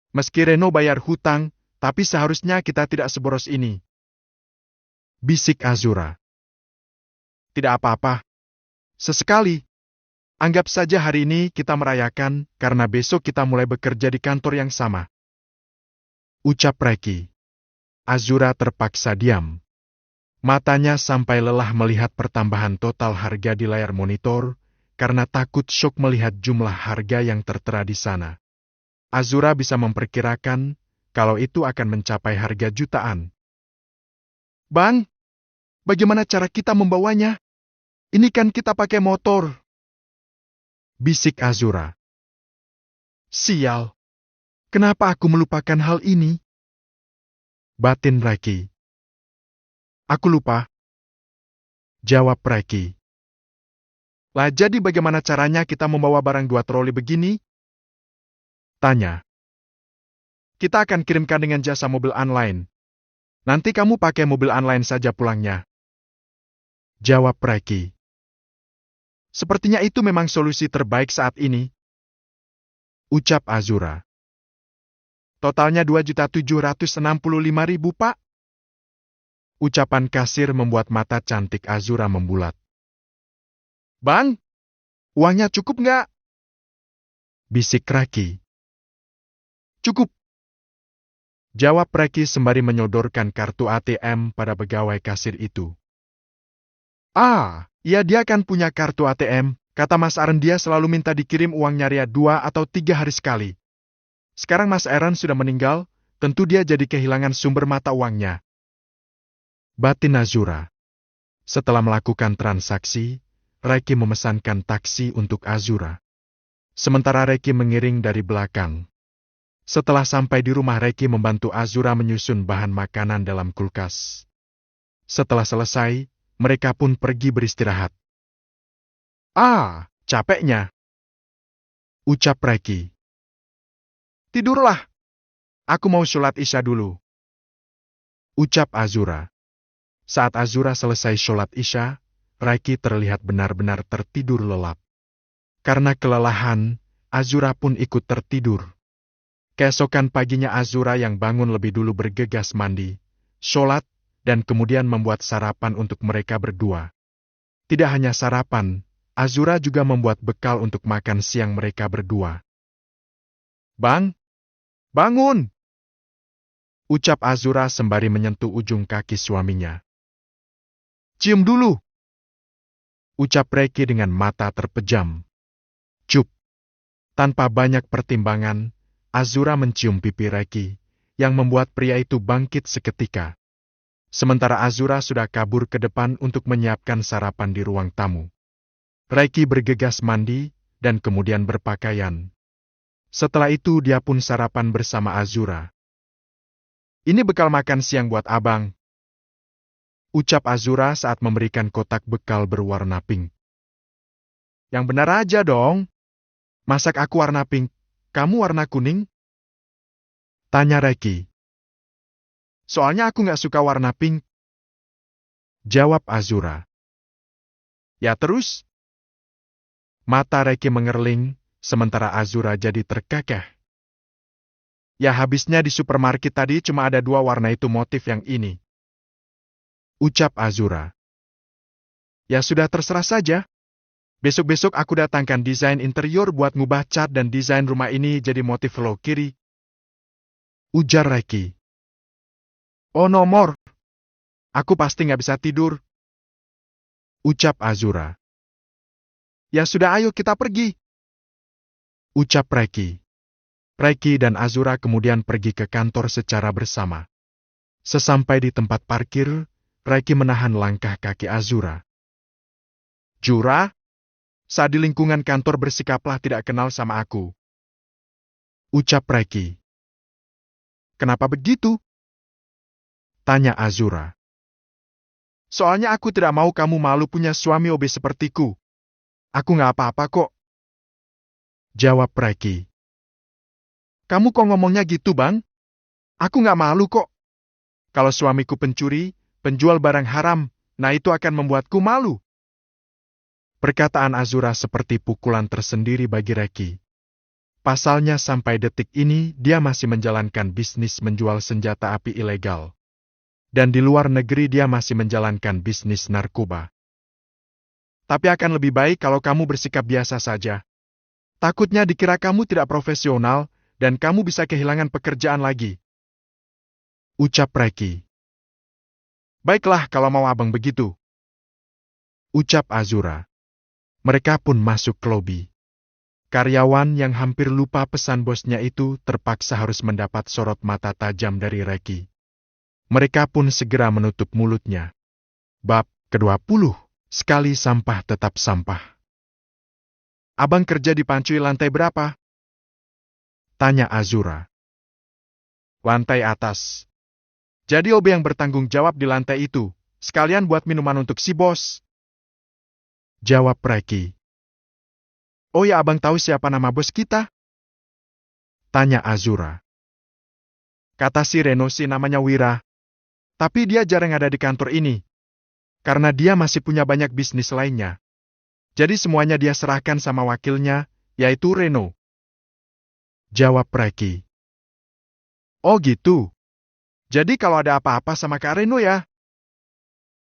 Meski Reno bayar hutang, tapi seharusnya kita tidak seboros ini. Bisik Azura. Tidak apa-apa. Sesekali. Anggap saja hari ini kita merayakan karena besok kita mulai bekerja di kantor yang sama. Ucap Reki. Azura terpaksa diam. Matanya sampai lelah melihat pertambahan total harga di layar monitor, karena takut syok melihat jumlah harga yang tertera di sana. Azura bisa memperkirakan kalau itu akan mencapai harga jutaan. Bang, bagaimana cara kita membawanya? Ini kan kita pakai motor. Bisik Azura. Sial. Kenapa aku melupakan hal ini? Batin Reki. Aku lupa. Jawab Reki. Lah jadi bagaimana caranya kita membawa barang 2 troli begini? Tanya. Kita akan kirimkan dengan jasa mobil online. Nanti kamu pakai mobil online saja pulangnya. Jawab Reki. Sepertinya itu memang solusi terbaik saat ini. Ucap Azura. Totalnya 2.765.000, Pak. Ucapan kasir membuat mata cantik Azura membulat. Bang, uangnya cukup nggak? Bisik Reki. Cukup. Jawab Reki sembari menyodorkan kartu ATM pada pegawai kasir itu. Iya dia kan punya kartu ATM. Kata Mas Aaron dia selalu minta dikirim uangnya ria 2 atau 3 hari sekali. Sekarang Mas Aaron sudah meninggal, tentu dia jadi kehilangan sumber mata uangnya. Batin Azura. Setelah melakukan transaksi, Reki memesankan taksi untuk Azura. Sementara Reki mengiring dari belakang. Setelah sampai di rumah, Reki membantu Azura menyusun bahan makanan dalam kulkas. Setelah selesai, mereka pun pergi beristirahat. Capeknya. Ucap Reki. Tidurlah. Aku mau sholat Isya dulu. Ucap Azura. Saat Azura selesai sholat Isya, Reki terlihat benar-benar tertidur lelap. Karena kelelahan, Azura pun ikut tertidur. Keesokan paginya Azura yang bangun lebih dulu bergegas mandi, sholat, dan kemudian membuat sarapan untuk mereka berdua. Tidak hanya sarapan, Azura juga membuat bekal untuk makan siang mereka berdua. Bang, bangun! Ucap Azura sembari menyentuh ujung kaki suaminya. Cium dulu! Ucap Reki dengan mata terpejam. Cup! Tanpa banyak pertimbangan, Azura mencium pipi Reki, yang membuat pria itu bangkit seketika. Sementara Azura sudah kabur ke depan untuk menyiapkan sarapan di ruang tamu. Reki bergegas mandi, dan kemudian berpakaian. Setelah itu dia pun sarapan bersama Azura. Ini bekal makan siang buat abang. Ucap Azura saat memberikan kotak bekal berwarna pink. Yang benar aja dong. Masak aku warna pink, kamu warna kuning? Tanya Reki. Soalnya aku nggak suka warna pink. Jawab Azura. Ya terus? Mata Reki mengerling, sementara Azura jadi terkekeh. Ya habisnya di supermarket tadi cuma ada 2 warna itu motif yang ini. Ucap Azura. Ya sudah terserah saja. Besok-besok aku datangkan desain interior buat ngubah cat dan desain rumah ini jadi motif low kiri. Ujar Reki. Oh nomor. Aku pasti nggak bisa tidur. Ucap Azura. Ya sudah ayo kita pergi. Ucap Reki. Reki dan Azura kemudian pergi ke kantor secara bersama. Sesampai di tempat parkir, Reki menahan langkah kaki Azura. Jura, saat di lingkungan kantor bersikaplah tidak kenal sama aku. Ucap Reki. Kenapa begitu? Tanya Azura. Soalnya aku tidak mau kamu malu punya suami OB sepertiku. Aku nggak apa-apa kok. Jawab Reki. Kamu kok ngomongnya gitu, Bang? Aku nggak malu kok. Kalau suamiku pencuri, penjual barang haram, nah itu akan membuatku malu. Perkataan Azura seperti pukulan tersendiri bagi Reki. Pasalnya sampai detik ini dia masih menjalankan bisnis menjual senjata api ilegal. Dan di luar negeri dia masih menjalankan bisnis narkoba. Tapi akan lebih baik kalau kamu bersikap biasa saja. Takutnya dikira kamu tidak profesional, dan kamu bisa kehilangan pekerjaan lagi. Ucap Reki. Baiklah kalau mau abang begitu. Ucap Azura. Mereka pun masuk ke lobi. Karyawan yang hampir lupa pesan bosnya itu terpaksa harus mendapat sorot mata tajam dari Reki. Mereka pun segera menutup mulutnya. Bab ke-20. Sekali sampah tetap sampah. Abang kerja di pancui lantai berapa? Tanya Azura. Lantai atas. Jadi OB yang bertanggung jawab di lantai itu, sekalian buat minuman untuk si bos. Jawab Reki. Oh ya, abang tahu siapa nama bos kita? Tanya Azura. Kata si Reno sih namanya Wira. Tapi dia jarang ada di kantor ini. Karena dia masih punya banyak bisnis lainnya. Jadi semuanya dia serahkan sama wakilnya, yaitu Reno. Jawab Reki. Oh gitu. Jadi kalau ada apa-apa sama Kak Reno ya?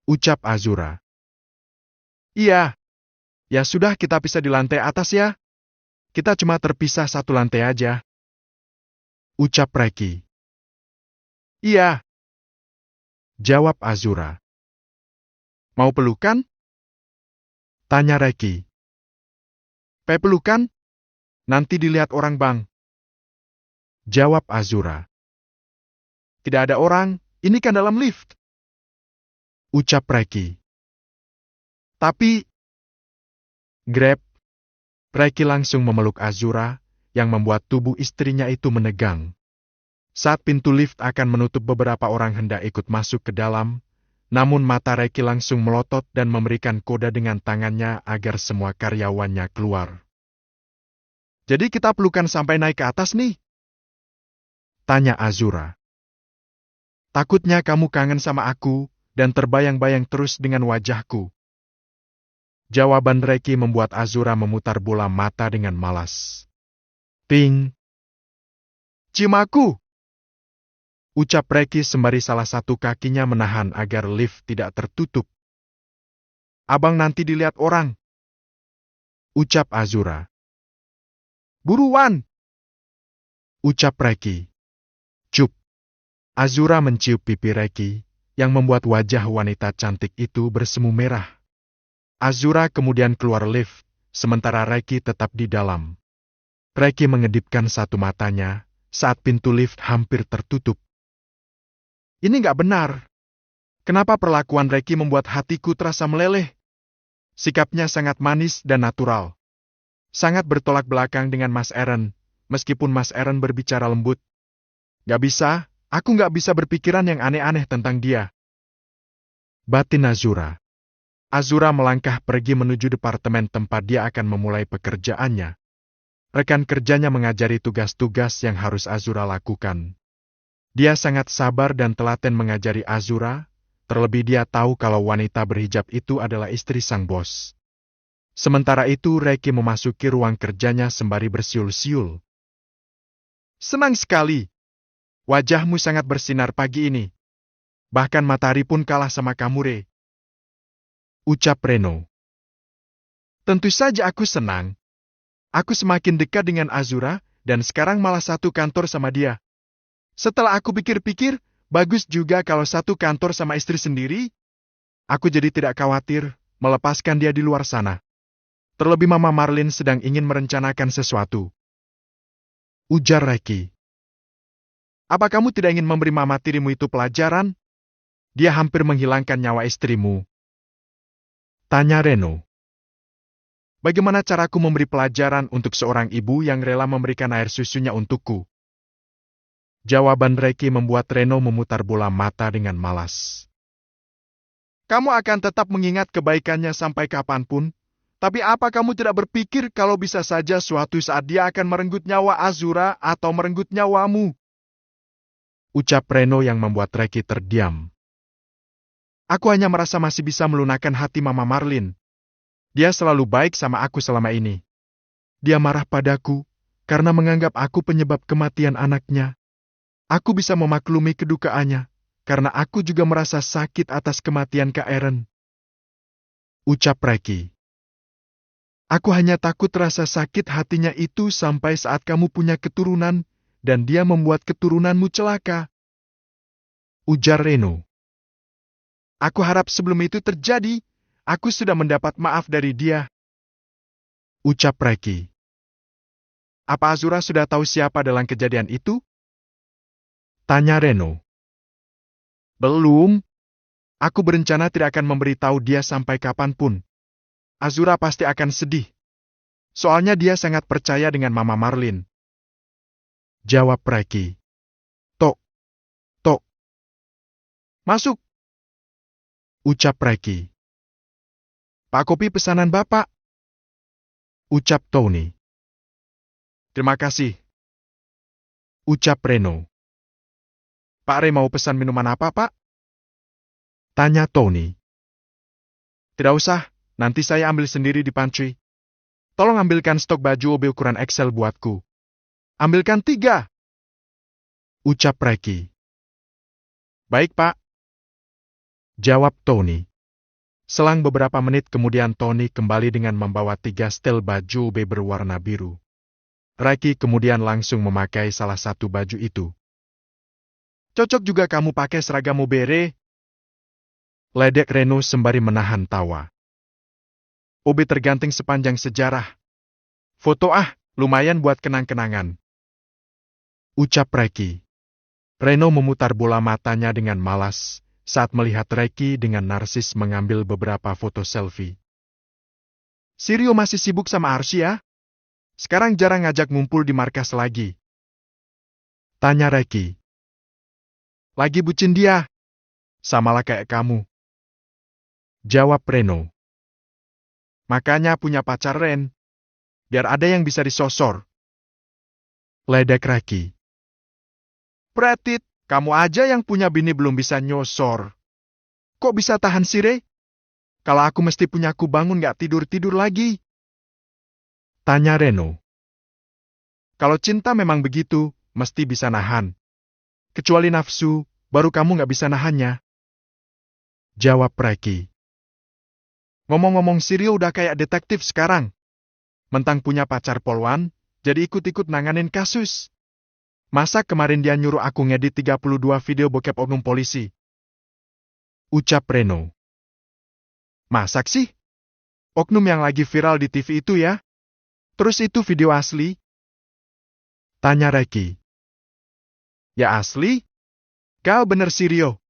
Ucap Azura. Iya. Ya sudah, kita pisah di lantai atas ya. Kita cuma terpisah satu lantai aja. Ucap Reki. Iya. Jawab Azura. Mau pelukan? Tanya Reki. Pelukan? Nanti dilihat orang bang. Jawab Azura. Tidak ada orang, ini kan dalam lift. Ucap Reki. Tapi... Grab. Reki langsung memeluk Azura, yang membuat tubuh istrinya itu menegang. Saat pintu lift akan menutup, beberapa orang hendak ikut masuk ke dalam, namun mata Reki langsung melotot dan memberikan kode dengan tangannya agar semua karyawannya keluar. Jadi kita pelukan sampai naik ke atas nih? Tanya Azura. Takutnya kamu kangen sama aku, dan terbayang-bayang terus dengan wajahku. Jawaban Reki membuat Azura memutar bola mata dengan malas. Ting! Cimaku! Ucap Reki sembari salah satu kakinya menahan agar lift tidak tertutup. Abang nanti dilihat orang. Ucap Azura. Buruan! Ucap Reki. Cup. Azura mencium pipi Reki, yang membuat wajah wanita cantik itu bersemu merah. Azura kemudian keluar lift, sementara Reki tetap di dalam. Reki mengedipkan satu matanya saat pintu lift hampir tertutup. Ini nggak benar. Kenapa perlakuan Reki membuat hatiku terasa meleleh? Sikapnya sangat manis dan natural. Sangat bertolak belakang dengan Mas Eren, meskipun Mas Eren berbicara lembut. Gak bisa, aku nggak bisa berpikiran yang aneh-aneh tentang dia. Batin Azura. Azura melangkah pergi menuju departemen tempat dia akan memulai pekerjaannya. Rekan kerjanya mengajari tugas-tugas yang harus Azura lakukan. Dia sangat sabar dan telaten mengajari Azura, terlebih dia tahu kalau wanita berhijab itu adalah istri sang bos. Sementara itu Reki memasuki ruang kerjanya sembari bersiul-siul. Senang sekali. Wajahmu sangat bersinar pagi ini. Bahkan matahari pun kalah sama kamu, Re. Ucap Reno. Tentu saja aku senang. Aku semakin dekat dengan Azura, dan sekarang malah satu kantor sama dia. Setelah aku pikir-pikir, bagus juga kalau satu kantor sama istri sendiri. Aku jadi tidak khawatir melepaskan dia di luar sana. Terlebih Mama Marlin sedang ingin merencanakan sesuatu. Ujar Reki. Apa kamu tidak ingin memberi mama tirimu itu pelajaran? Dia hampir menghilangkan nyawa istrimu. Tanya Reno. Bagaimana caraku memberi pelajaran untuk seorang ibu yang rela memberikan air susunya untukku? Jawaban Reki membuat Reno memutar bola mata dengan malas. Kamu akan tetap mengingat kebaikannya sampai kapanpun, tapi apa kamu tidak berpikir kalau bisa saja suatu saat dia akan merenggut nyawa Azura atau merenggut nyawamu? Ucap Reno yang membuat Reki terdiam. Aku hanya merasa masih bisa melunakkan hati Mama Marlin. Dia selalu baik sama aku selama ini. Dia marah padaku karena menganggap aku penyebab kematian anaknya. Aku bisa memaklumi kedukaannya, karena aku juga merasa sakit atas kematian Kak Eren. Ucap Reki. Aku hanya takut rasa sakit hatinya itu sampai saat kamu punya keturunan, dan dia membuat keturunanmu celaka. Ujar Reno. Aku harap sebelum itu terjadi, aku sudah mendapat maaf dari dia. Ucap Reki. Apa Azura sudah tahu siapa dalam kejadian itu? Tanya Reno. Belum. Aku berencana tidak akan memberitahu dia sampai kapanpun. Azura pasti akan sedih. Soalnya dia sangat percaya dengan Mama Marlin. Jawab Reki. Tok. Masuk. Ucap Reki. Pak kopi pesanan Bapak. Ucap Tony. Terima kasih. Ucap Reno. Pak Re mau pesan minuman apa, Pak? Tanya Tony. Tidak usah, nanti saya ambil sendiri di pantry. Tolong ambilkan stok baju OB ukuran XL buatku. Ambilkan 3. Ucap Reki. Baik, Pak. Jawab Tony. Selang beberapa menit kemudian Tony kembali dengan membawa 3 setel baju OB berwarna biru. Reki kemudian langsung memakai salah satu baju itu. Cocok juga kamu pakai seragam OB, Re. Ledek Reno sembari menahan tawa. OB terganting sepanjang sejarah. Foto lumayan buat kenang-kenangan. Ucap Reki. Reno memutar bola matanya dengan malas saat melihat Reki dengan narsis mengambil beberapa foto selfie. Si Rio masih sibuk sama Arsy ya? Sekarang jarang ngajak ngumpul di markas lagi. Tanya Reki. Lagi bucin dia. Samalah kayak kamu. Jawab Reno. Makanya punya pacar Ren. Biar ada yang bisa disosor. Ledek Reki. Pratit, kamu aja yang punya bini belum bisa nyosor. Kok bisa tahan sih, Re? Kalau aku mesti punya aku bangun gak tidur-tidur lagi. Tanya Reno. Kalau cinta memang begitu, mesti bisa nahan. Kecuali nafsu, baru kamu gak bisa nahannya. Jawab Reki. Ngomong-ngomong, si Rio udah kayak detektif sekarang. Mentang punya pacar polwan, jadi ikut-ikut nanganin kasus. Masa kemarin dia nyuruh aku ngedit 32 video bokep oknum polisi? Ucap Reno. Masak sih? Oknum yang lagi viral di TV itu ya? Terus itu video asli? Tanya Reki. Ya asli? Kau bener sih, Rio.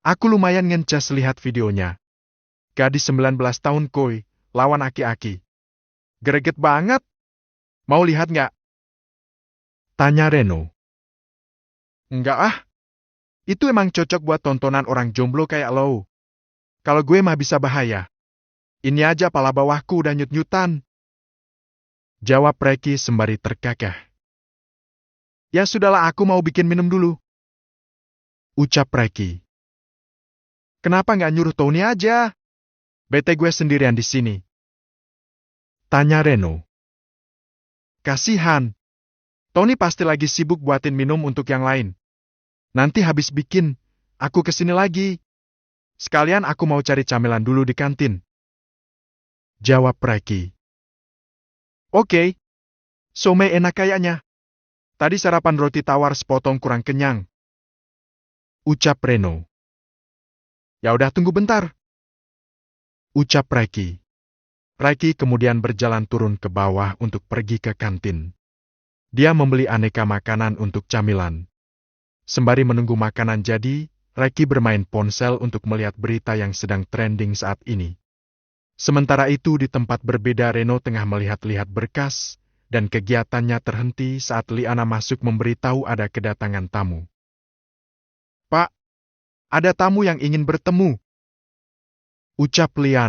Aku lumayan ngencas lihat videonya. Gadis 19 tahun koi, lawan aki-aki. Greget banget. Mau lihat nggak? Tanya Reno. Enggak. Itu emang cocok buat tontonan orang jomblo kayak lo. Kalau gue mah bisa bahaya. Ini aja pala bawahku udah nyut-nyutan. Jawab Reki sembari terkekeh. Ya sudahlah, aku mau bikin minum dulu. Ucap Reki. Kenapa nggak nyuruh Tony aja? Bete gue sendirian di sini. Tanya Reno. Kasihan. Tony pasti lagi sibuk buatin minum untuk yang lain. Nanti habis bikin, aku kesini lagi. Sekalian aku mau cari camilan dulu di kantin. Jawab Reki. Oke. Somai enak kayaknya. Tadi sarapan roti tawar sepotong kurang kenyang. Ucap Reno. Ya udah, tunggu bentar. Ucap Reki. Reki kemudian berjalan turun ke bawah untuk pergi ke kantin. Dia membeli aneka makanan untuk camilan. Sembari menunggu makanan jadi, Reki bermain ponsel untuk melihat berita yang sedang trending saat ini. Sementara itu di tempat berbeda Reno tengah melihat-lihat berkas, dan kegiatannya terhenti saat Liana masuk memberitahu ada kedatangan tamu. Pak, ada tamu yang ingin bertemu. Ucap Liana.